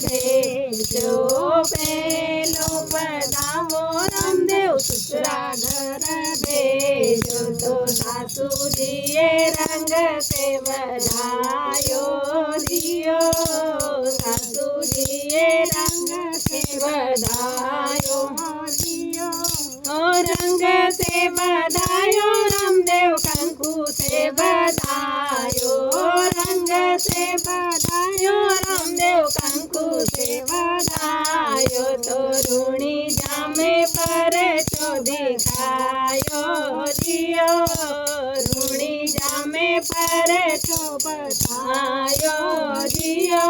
भेजो पेलो बधावो रामदेव ससुरा घर भेजो तो सासुजीए रंग से बधायो दियो सासुजीए रंग से बधायो दियो रंग से बधायो रामदेव कंकु से बधायो रंग से बधायो रामदेव कंकु से बधायो तो रूणी जामे पर चो दिखायो दियो रूणी जामे पर चो बधायो दियो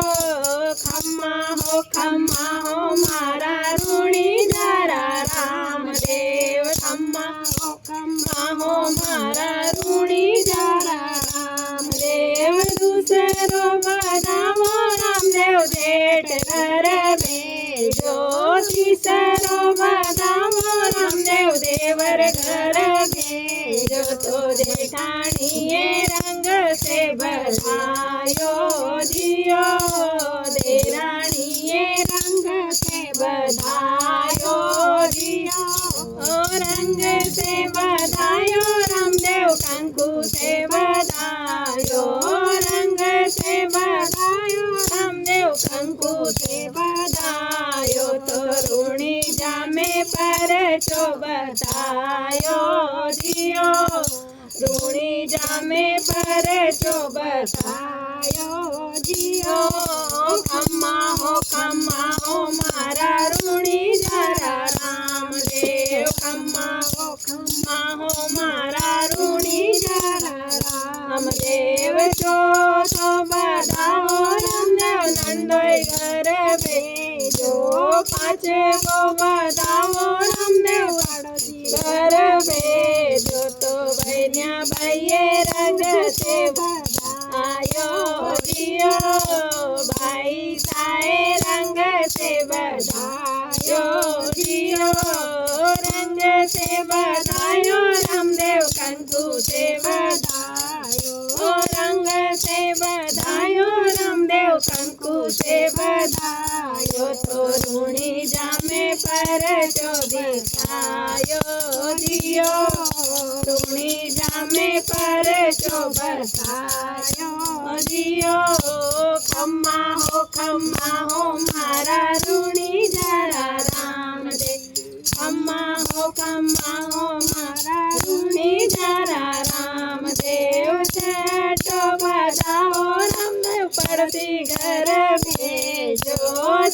खम्मा हो मारा रूणी जरा रामदेव खम्मा हो मारा रूणी जरा रामदेव दूसरो बधावो रामदेव जेठ घर भेजो तीसरो बधावो रामदेव देवर घर भेजो तो जेठाणीए रंग से बधायो दियो देराणीए रंग से बधायो दियो रंग से बधायो रामदेव कंकु से बधायो रंग से बधायो रामदेव कंकु से बधायो तो रूणी जामे पर चो बतायो दियो रूणी जामे पर चो बतायो दियो खम्मा हो मारा रूणी जरा रामदेव खम्मा हो मारा रूणी जरा रामदेव चौथो बधावो रामदेव नंदोई घर भेजो पांचवो बधावो रामदेव पाड़ोशी घर भेजो तो बहनिया भाईए रंग से बधायो दियो भाई साए रंग से बधायो दियो रंग से बधायो रामदेव कंकु से बधायो रंग से बधायो रामदेव कंकु से बधायो तो रूणी जामे पर चो दिखायो दियो रूणी जामे पर चो बतायो दियो खम्मा हो मारा रूणी जरा रामदेव खम्मा हो मारा रूणी जरा रामदेव छठो बधावो रामदेव पड़ती घर भेजो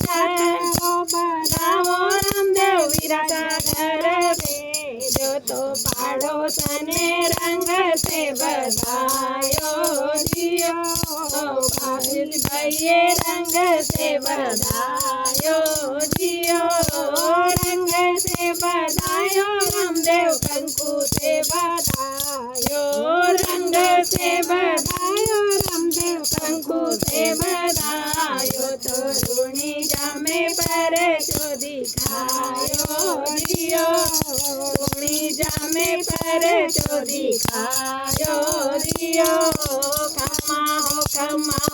छठो बधावो रामदेव वीरा घर भेजो तो पाड़ोसने रंग से बधायो दियो भाईए रंग से बधायो दियो रंग से बधायो रामदेव कंकु से बधायो रंग से बधायो रामदेव कंकु से बधायो तो रूणी जामे पर चो दिखायो दियो रूणी जामे पर चो दिखायो दियो खम्मा